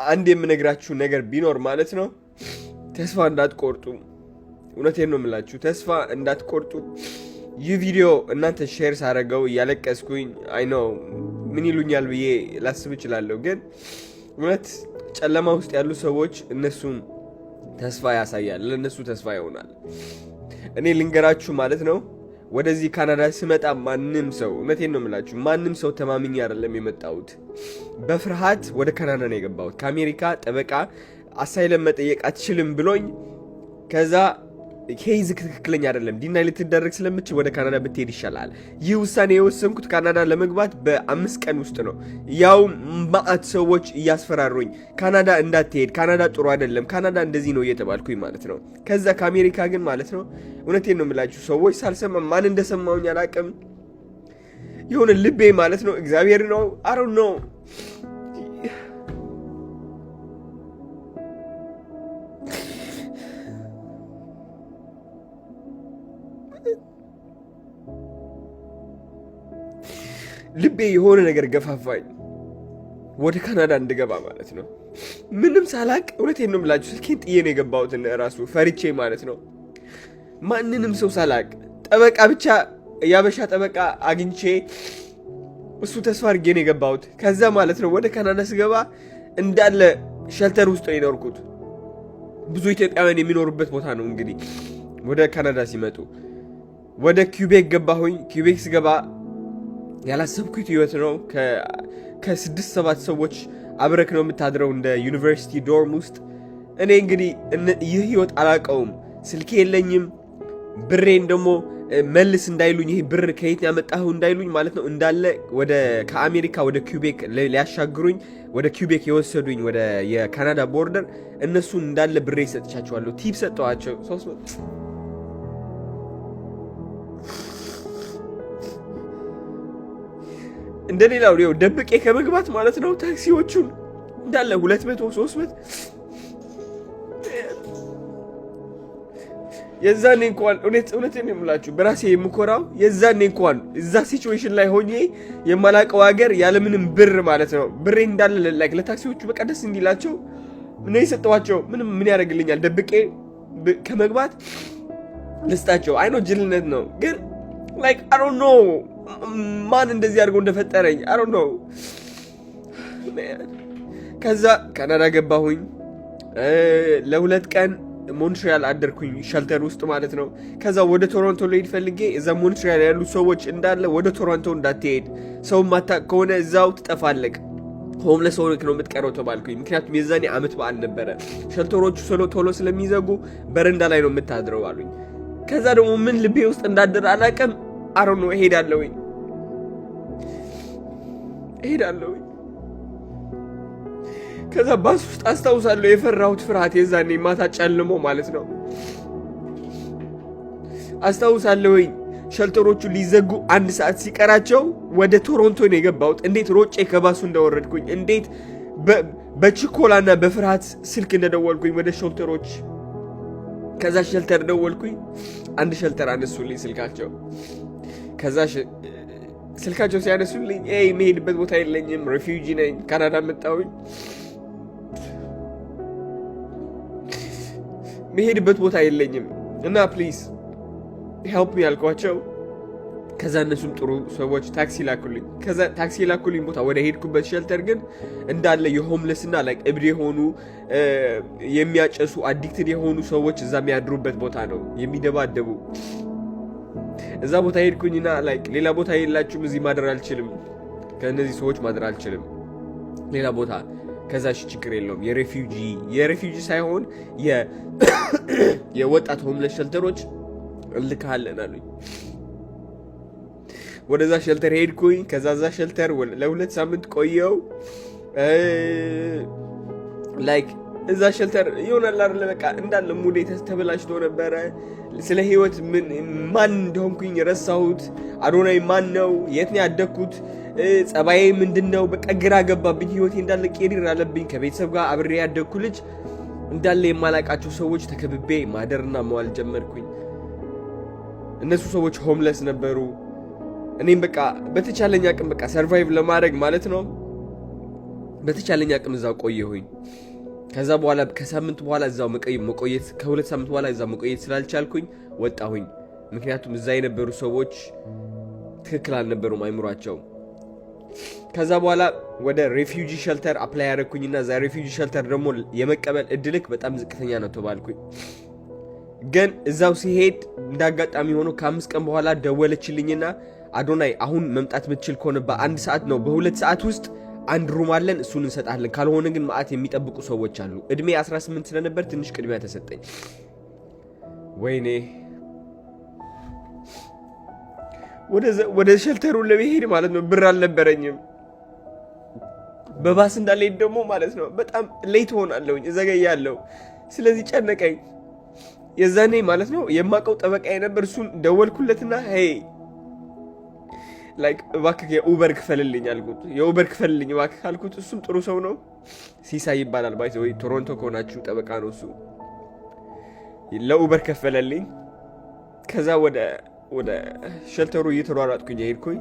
አንድ የምነግራችሁ ነገር ቢኖር ማለት ነው ተስፋ እንዳትቆርጡ። እውነቴን ነው የምላችሁ፣ ተስፋ እንዳትቆርጡ። ይህ ቪዲዮ እናንተ ሼር ሳረገው እያለቀስኩኝ አይ ነው ምን ይሉኛል ብዬ ላስብ እችላለሁ። ግን እውነት ጨለማ ውስጥ ያሉ ሰዎች እነሱን ተስፋ ያሳያል፣ ለእነሱ ተስፋ ይሆናል። እኔ ልንገራችሁ ማለት ነው ወደዚህ ካናዳ ስመጣ ማንም ሰው እውነቴን ነው የምላችሁ ማንም ሰው ተማምኜ አይደለም የመጣሁት። በፍርሃት ወደ ካናዳ ነው የገባሁት። ከአሜሪካ ጠበቃ አሳይለም መጠየቅ አትችልም ብሎኝ ከዛ ኬዝ ትክክለኛ አይደለም ዲናይ ልትደረግ ስለምችል ወደ ካናዳ ብትሄድ ይሻላል። ይህ ውሳኔ የወሰንኩት ካናዳ ለመግባት በ5 ቀን ውስጥ ነው። ያው ማአት ሰዎች እያስፈራሩኝ ካናዳ እንዳትሄድ፣ ካናዳ ጥሩ አይደለም፣ ካናዳ እንደዚህ ነው እየተባልኩኝ ማለት ነው። ከዛ ከአሜሪካ ግን ማለት ነው እውነቴን ነው የምላችሁ ሰዎች ሳልሰማ ማን እንደሰማውኝ አላቅም የሆነ ልቤ ማለት ነው እግዚአብሔር ነው አሮ ነው ልቤ የሆነ ነገር ገፋፋኝ ወደ ካናዳ እንድገባ ማለት ነው። ምንም ሳላቅ እውነቴን ነው የምላችሁ ስልኬን ጥዬ ነው የገባሁት ራሱ ፈሪቼ ማለት ነው። ማንንም ሰው ሳላቅ ጠበቃ ብቻ ያበሻ ጠበቃ አግኝቼ እሱ ተስፋ አድርጌ ነው የገባሁት። ከዛ ማለት ነው ወደ ካናዳ ስገባ እንዳለ ሸልተር ውስጥ ነው የኖርኩት። ብዙ ኢትዮጵያውያን የሚኖሩበት ቦታ ነው። እንግዲህ ወደ ካናዳ ሲመጡ ወደ ኪውቤክ ገባሁኝ። ኪውቤክ ስገባ ያላሰብኩት ህይወት ነው። ከ6-7 ሰዎች አብረክ ነው የምታድረው እንደ ዩኒቨርሲቲ ዶርም ውስጥ። እኔ እንግዲህ ይህ ህይወት አላቀውም። ስልኬ የለኝም። ብሬን ደግሞ መልስ እንዳይሉኝ ይሄ ብር ከየት ያመጣኸው እንዳይሉኝ ማለት ነው እንዳለ ከአሜሪካ ወደ ኪውቤክ ሊያሻግሩኝ ወደ ኪውቤክ የወሰዱኝ ወደ የካናዳ ቦርደር እነሱን እንዳለ ብሬ ሰጥቻቸዋለሁ። ቲፕ ሰጠዋቸው 300 እንደሌላው ነው ደብቄ ከመግባት ማለት ነው። ታክሲዎቹን እንዳለ 200-300 የዛኔ እንኳን እውነቴን ነው የምላችሁ በራሴ የምኮራው የዛኔ እንኳን እዛ ሲቹዌሽን ላይ ሆኜ የማላቀው ሀገር ያለምንም ብር ማለት ነው ብሬ እንዳለ ላይክ ለታክሲዎቹ በቃ ደስ እንዲላቸው ምን ይሰጠዋቸው ምን ያደርግልኛል ደብቄ ከመግባት ልስጣቸው። አይ ነው ጅልነት ነው ግን ላይክ አይ ዶንት ኖ ማን እንደዚህ አድርጎ እንደፈጠረኝ አይ ዶንት ኖ። ከዛ ካናዳ ገባሁኝ። ለ2 ቀን ሞንትሪያል አደርኩኝ ሸልተር ውስጥ ማለት ነው። ከዛ ወደ ቶሮንቶ ልሄድ ፈልጌ እዛ ሞንትሪያል ያሉ ሰዎች እንዳለ ወደ ቶሮንቶ እንዳትሄድ ሰው ማታውቅ ከሆነ እዛው ትጠፋለቅ ሆምለስ ሆነክ ነው የምትቀረው ተባልኩኝ። ምክንያቱም የዛኔ ዓመት በዓል ነበረ። ሸልተሮቹ ቶሎ ስለሚዘጉ በረንዳ ላይ ነው የምታድረው አሉኝ። ከዛ ደግሞ ምን ልቤ ውስጥ እንዳደረ አላውቅም። አሮ ነው እሄዳለሁኝ። ከዛ ባስ ውስጥ አስታውሳለሁ የፈራሁት ፍርሃት የዛኔ ማታ ጨልሞ ማለት ነው አስታውሳለሁኝ። ሸልተሮቹ ሊዘጉ 1 ሰዓት ሲቀራቸው ወደ ቶሮንቶ ነው የገባሁት። እንዴት ሮጬ ከባሱ እንደወረድኩኝ፣ እንዴት በችኮላና በፍርሃት ስልክ እንደደወልኩኝ ወደ ሸልተሮች። ከዛ ሸልተር ደወልኩኝ። አንድ ሸልተር አነሱልኝ ስልካቸው። ከዛ ስልካቸው ሲያነሱልኝ መሄድበት ቦታ የለኝም፣ ሬፊውጂ ነኝ፣ ካናዳ መጣሁኝ፣ መሄድበት ቦታ የለኝም እና ፕሊዝ ሄልፕ ሚ ያልኳቸው። ከዛ እነሱም ጥሩ ሰዎች ታክሲ ላኩልኝ። ከዛ ታክሲ ላኩልኝ ቦታ ወደ ሄድኩበት ሸልተር ግን እንዳለ የሆምለስ እና ላይክ እብድ የሆኑ የሚያጨሱ አዲክትድ የሆኑ ሰዎች እዛ የሚያድሩበት ቦታ ነው የሚደባደቡ። እዛ ቦታ ሄድኩኝና ላይክ ሌላ ቦታ የላችሁም እዚህ ማደር አልችልም፣ ከእነዚህ ሰዎች ማደር አልችልም ሌላ ቦታ። ከዛ ችግር የለውም የሬፊውጂ ሳይሆን የወጣት ሆምለስ ሸልተሮች እልካለን አሉኝ። ወደዛ ሸልተር ሄድኩኝ። ከዛ ዛ ሸልተር ለ2 ሳምንት ቆየው። ላይክ እዛ ሸልተር ይሆናል አይደል በቃ እንዳለ ሙዴ ተበላሽቶ ነበረ። ስለ ህይወት ማን እንደሆንኩኝ ረሳሁት። አዶናይ ማን ነው? የት ነው ያደግኩት? ጸባዬ ምንድነው? በቃ ግራ ገባብኝ። ህይወቴ እንዳለ ቄሪር አለብኝ። ከቤተሰብ ጋር አብሬ ያደግኩ ልጅ እንዳለ የማላቃቸው ሰዎች ተከብቤ ማደርና መዋል ጀመርኩኝ። እነሱ ሰዎች ሆምለስ ነበሩ። እኔም በቃ በተቻለኝ አቅም በቃ ሰርቫይቭ ለማድረግ ማለት ነው በተቻለኝ አቅም እዛው ቆየሁኝ። ከዛ በኋላ ከሳምንት በኋላ እዛው መቆየት ከሁለት ሳምንት በኋላ እዛው መቆየት ስላልቻልኩኝ ወጣሁኝ። ምክንያቱም እዛ የነበሩ ሰዎች ትክክል አልነበሩም አይምሯቸው። ከዛ በኋላ ወደ ሬፊውጂ ሸልተር አፕላይ ያደረኩኝና እዛ ሬፊውጂ ሸልተር ደግሞ የመቀበል እድልክ በጣም ዝቅተኛ ነው ተባልኩኝ። ግን እዛው ሲሄድ እንዳጋጣሚ ሆኖ ከ5 ቀን በኋላ ደወለችልኝና አዶናይ አሁን መምጣት የምትችል ከሆነ በ1 ሰዓት ነው በ2 ሰዓት ውስጥ አንድ ሩም አለን እሱን እንሰጣለን፣ ካልሆነ ግን ማአት የሚጠብቁ ሰዎች አሉ። እድሜ 18 ስለነበር ትንሽ ቅድሚያ ተሰጠኝ። ወይኔ ወደ ሸልተሩን ለመሄድ ማለት ነው ብር አልነበረኝም። በባስ እንዳልሄድ ደግሞ ማለት ነው በጣም ሌት ሆናለሁኝ፣ እዘገያለሁ። ስለዚህ ጨነቀኝ። የዛኔ ማለት ነው የማውቀው ጠበቃ የነበር እሱን ደወልኩለትና ሄይ ላይክ እባክህ የኡበር ክፈልልኝ አልኩት። የኡበር ክፈልልኝ እባክህ አልኩት። እሱም ጥሩ ሰው ነው፣ ሲሳይ ይባላል። ባይ ወይ ቶሮንቶ ከሆናችሁ ጠበቃ ነው እሱ። ለኡበር ከፈለልኝ። ከዛ ወደ ሸልተሩ እየተሯሯጥኩኝ ሄድኩኝ።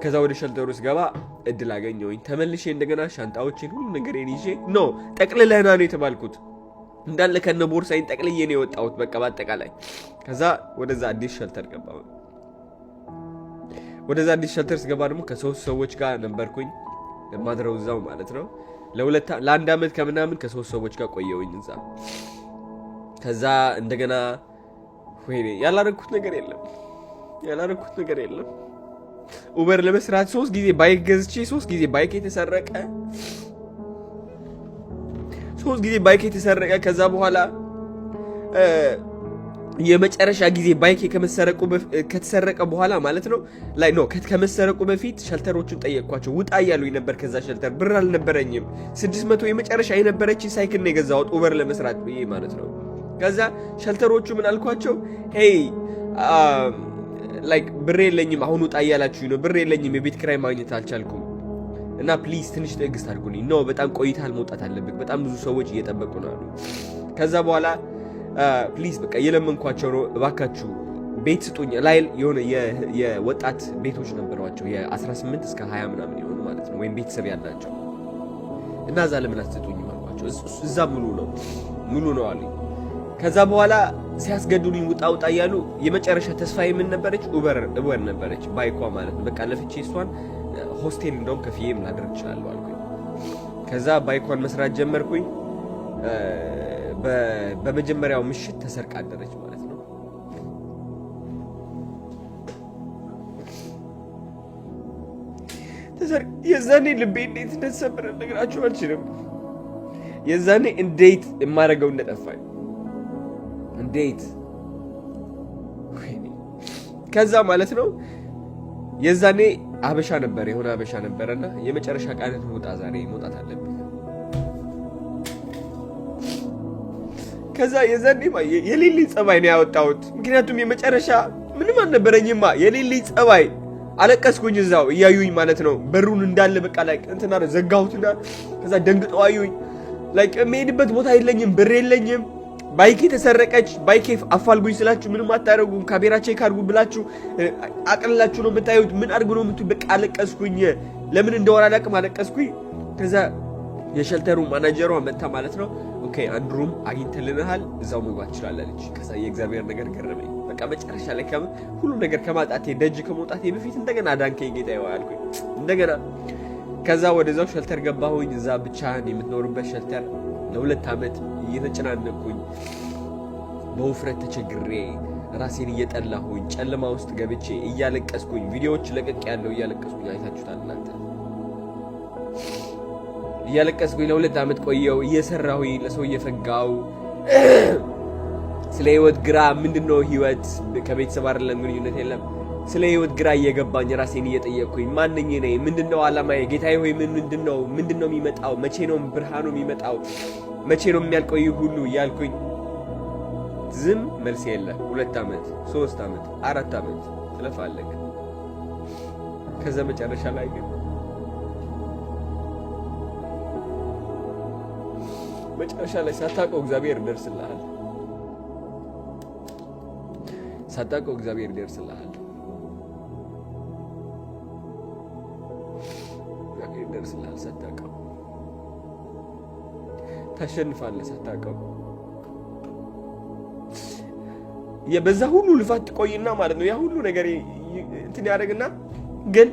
ከዛ ወደ ሸልተሩ ስገባ እድል አገኘሁኝ። ተመልሼ እንደገና ሻንጣዎችን ሁሉ ነገሬን ይዤ ጠቅልለህና ነው የተባልኩት። እንዳለ ከነ ቦርሳዬን ጠቅልዬ ነው የወጣሁት በቃ በአጠቃላይ። ከዛ ወደዛ አዲስ ሸልተር ገባሁ። ወደዛ አዲስ ሸልተር ስገባ ደግሞ ከ3 ሰዎች ጋር ነበርኩኝ ማድረው እዛው ማለት ነው። ለአንድ ዓመት ከምናምን ከ3 ሰዎች ጋር ቆየሁኝ እዛ። ከዛ እንደገና ወይኔ ያላረኩት ነገር የለም። ኡበር ለመስራት 3 ጊዜ ባይክ ገዝቼ 3 ጊዜ ባይክ የተሰረቀ 3 ጊዜ ባይክ የተሰረቀ። ከዛ በኋላ የመጨረሻ ጊዜ ባይክ ከተሰረቀ በኋላ ማለት ነው ከመሰረቁ በፊት ሸልተሮቹን ጠየቅኳቸው። ውጣ እያሉኝ ነበር ከዛ ሸልተር። ብር አልነበረኝም። 600 የመጨረሻ የነበረችኝ ሳይክል ነው የገዛሁት ኡበር ለመስራት ብዬ ማለት ነው። ከዛ ሸልተሮቹ ምን አልኳቸው? ሄይ ብር የለኝም አሁን ውጣ እያላችሁኝ ነው። ብር የለኝም፣ የቤት ኪራይ ማግኘት አልቻልኩም እና ፕሊዝ ትንሽ ትዕግስት አድርጉልኝ። በጣም ቆይተሃል፣ መውጣት አለብህ፣ በጣም ብዙ ሰዎች እየጠበቁ ነው አሉ። ከዛ በኋላ ፕሊዝ በቃ እየለመንኳቸው ነው፣ እባካችሁ ቤት ስጡኝ። ላይ የሆነ የወጣት ቤቶች ነበሯቸው የ18 እስከ 20 ምናምን የሆኑ ማለት ነው፣ ወይም ቤተሰብ ያላቸው እና እዛ ለምን አትሰጡኝ አልኳቸው። እዛ ሙሉ ነው አሉኝ። ከዛ በኋላ ሲያስገድሉኝ ውጣ እያሉ የመጨረሻ ተስፋ የምን ነበረች? ኡበር ነበረች፣ ባይኳ ማለት ነው። በቃ ለፍቼ እሷን ሆስቴል እንደውም ከፍዬም ላደርግ እችላለሁ አልኩኝ። ከዛ ባይኳን መስራት ጀመርኩኝ። በመጀመሪያው ምሽት ተሰርቃ አደረች ማለት ነው። የዛኔ ልቤ እንዴት እንደተሰበረ ልነግራችሁ አልችልም። የዛኔ እንዴት የማደርገው እንደጠፋኝ እንዴት። ከዛ ማለት ነው የዛኔ አበሻ ነበረና የመጨረሻ ቃልን ውጣ፣ ዛሬ መውጣት አለብኝ። ከዛ የዛኔ የሌሊት ጸባይ ነው ያወጣሁት። ምክንያቱም የመጨረሻ ምንም አልነበረኝማ። የሌሊት ጸባይ አለቀስኩኝ፣ እዛው እያዩኝ ማለት ነው። በሩን እንዳለ በቃ እንትና ዘጋሁትና ከዛ ደንግጠው አዩኝ። የምሄድበት ቦታ የለኝም፣ ብር የለኝም። ባይኬ ተሰረቀች። ባይኬ አፋልጉኝ ስላችሁ ምንም አታደርጉም፣ ካሜራ ቼክ አድርጉ ብላችሁ አቅልላችሁ ነው የምታዩት። ምን አድርጉ ነው የምትዩ? በቃ አለቀስኩኝ። ለምን እንደወራ አላውቅም፣ አለቀስኩኝ። ከዛ የሸልተሩ ማናጀሯ መጣ ማለት ነው። ኦኬ አንድ ሩም አግኝተልናል፣ እዛው መግባት ትችላለች። ከዛ የእግዚአብሔር ነገር ገረመኝ። በቃ መጨረሻ ላይ ሁሉ ነገር ከማጣቴ ደጅ ከመውጣቴ በፊት እንደገና ዳንከኝ ጌታ ይዋልኩኝ እንደገና። ከዛ ወደዛው ሸልተር ገባሁኝ። እዛ ብቻህን የምትኖርበት ሸልተር ለ2 ዓመት እየተጨናነኩኝ በውፍረት ተቸግሬ ራሴን እየጠላሁኝ ጨለማ ውስጥ ገብቼ እያለቀስኩኝ ቪዲዮዎች ለቀቅ ያለው እያለቀስኩኝ አይታችሁታል እናንተ። እያለቀስኩኝ ለ2 ዓመት ቆየው እየሰራሁኝ ለሰው እየፈጋው ስለ ህይወት ግራ ምንድነው ህይወት ከቤተሰብ አይደለም ግንኙነት የለም። ስለ ህይወት ግራ እየገባኝ ራሴን እየጠየቅኩኝ ማንኝ ነኝ? ምንድነው ዓላማዬ? ጌታዬ ሆይ ምንድነው የሚመጣው? መቼ ነው ብርሃኑ የሚመጣው? መቼ ነው የሚያልቀው ይህ ሁሉ እያልኩኝ ዝም መልስ የለ። 2 ዓመት 3 ዓመት 4 ዓመት ትለፋለህ። ከዛ መጨረሻ ላይ ግን ሳታውቀው እግዚአብሔር ይደርስልሃል። ይደርስልሃል ሳታውቀው። ታሸንፋለህ ሳታውቀው። በዛ ሁሉ ልፋት ትቆይና ማለት ነው ያ ሁሉ ነገር እንትን ያደርግና ግን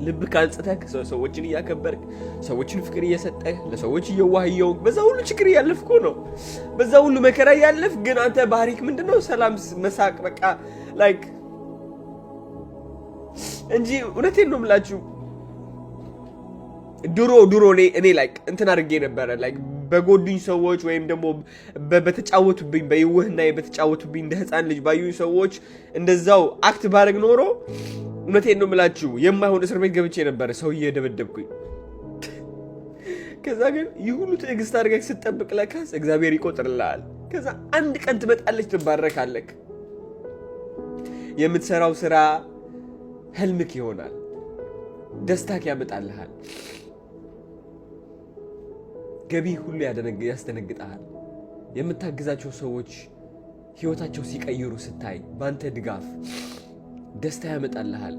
ልብ ካንጽተህ ሰዎችን እያከበርክ ሰዎችን ፍቅር እየሰጠህ ለሰዎች እየዋህየው በዛ ሁሉ ችግር እያለፍኩ ነው። በዛ ሁሉ መከራ እያለፍ ግን አንተ ባህሪክ ምንድነው? ሰላም፣ መሳቅ በቃ ላይክ እንጂ እውነቴን ነው የምላችሁ። ድሮ እኔ ላይክ እንትን አድርጌ ነበረ ላይክ በጎዱኝ ሰዎች ወይም ደግሞ በተጫወቱብኝ በይወህና በተጫወቱብኝ እንደ ህፃን ልጅ ባዩኝ ሰዎች እንደዛው አክት ባረግ ኖሮ እውነቴን ነው የምላችሁ የማይሆን እስር ቤት ገብቼ ነበረ ሰው እየደበደብኩኝ። ከዛ ግን ይህ ሁሉ ትዕግስት አድርገህ ስትጠብቅ ለካስ እግዚአብሔር ይቆጥርልሃል። ከዛ አንድ ቀን ትመጣለች፣ ትባረካለህ። የምትሰራው ስራ ህልምክ ይሆናል፣ ደስታክ ያመጣልሃል። ገቢ ሁሉ ያስደነግጣል። የምታግዛቸው ሰዎች ህይወታቸው ሲቀይሩ ስታይ ባንተ ድጋፍ ደስታ ያመጣልሃል።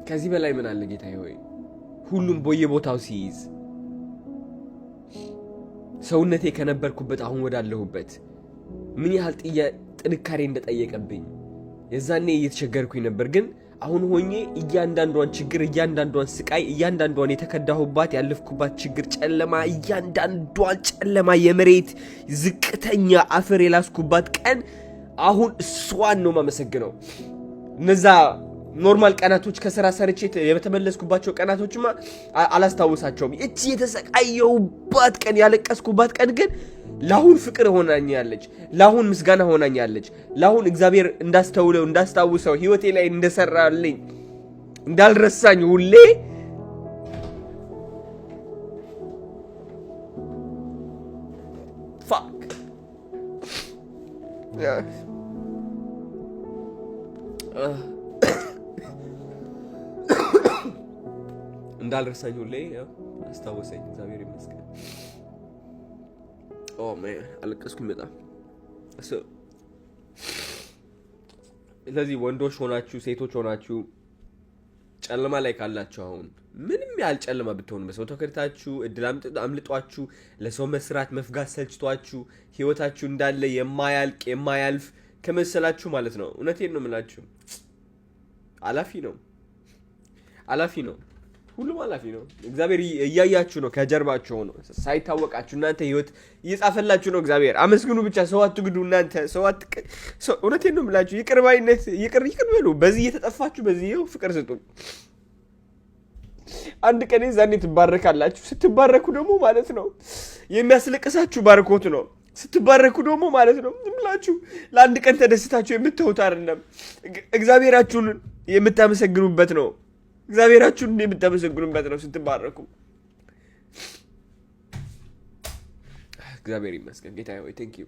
ከዚህ በላይ ምን አለ ጌታዬ ሆይ? ሁሉም በየቦታው ሲይዝ ሰውነቴ ከነበርኩበት አሁን ወዳለሁበት ምን ያህል ጥንካሬ እንደጠየቀብኝ የዛኔ እየተቸገርኩኝ ነበር። ግን አሁን ሆኜ እያንዳንዷን ችግር፣ እያንዳንዷን ስቃይ፣ እያንዳንዷን የተከዳሁባት ያለፍኩባት ችግር ጨለማ፣ እያንዳንዷን ጨለማ የመሬት ዝቅተኛ አፈር የላስኩባት ቀን አሁን እሷን ነው ማመሰግነው። እነዛ ኖርማል ቀናቶች ከስራ ሰርቼ የተመለስኩባቸው ቀናቶችማ አላስታውሳቸውም። እቺ የተሰቃየሁባት ቀን ያለቀስኩባት ቀን ግን ለአሁን ፍቅር ሆናኛለች፣ ለአሁን ምስጋና ሆናኛለች፣ ለአሁን እግዚአብሔር እንዳስተውለው እንዳስታውሰው ህይወቴ ላይ እንደሰራልኝ እንዳልረሳኝ ሁሌ እንዳልረሳኝ ሁሌ አስታወሰኝ። እግዚአብሔር ይመስገን። ኦ ማን አለቀስኩኝ በጣም። ስለዚህ ወንዶች ሆናችሁ ሴቶች ሆናችሁ ጨለማ ላይ ካላችሁ አሁን ምንም ያህል ጨለማ ብትሆኑ በሰው ተከድታችሁ እድል አምልጧችሁ ለሰው መስራት መፍጋት ሰልችቷችሁ ህይወታችሁ እንዳለ የማያልቅ የማያልፍ ከመሰላችሁ ማለት ነው። እውነቴን ነው የምላችሁ አላፊ ነው። ሁሉም አላፊ ነው። እግዚአብሔር እያያችሁ ነው፣ ከጀርባችሁ ነው ሳይታወቃችሁ እናንተ ህይወት እየጻፈላችሁ ነው። እግዚአብሔር አመስግኑ ብቻ፣ ሰው አትግዱ። እናንተ እውነቴን ነው የምላችሁ ይቅርባይነት ይቅር በሉ። በዚህ እየተጠፋችሁ በዚህ ፍቅር ስጡ። አንድ ቀን ዛኔ ትባረካላችሁ። ስትባረኩ ደግሞ ማለት ነው የሚያስለቅሳችሁ ባርኮት ነው። ስትባረኩ ደግሞ ማለት ነው ዝም ብላችሁ ለአንድ ቀን ተደስታችሁ የምትተውት አይደለም፣ እግዚአብሔራችሁን የምታመሰግኑበት ነው። እግዚአብሔራችሁን የምታመሰግኑበት ነው ስትባረኩ። እግዚአብሔር ይመስገን ጌታዬ ሆይ ቴንክ ዩ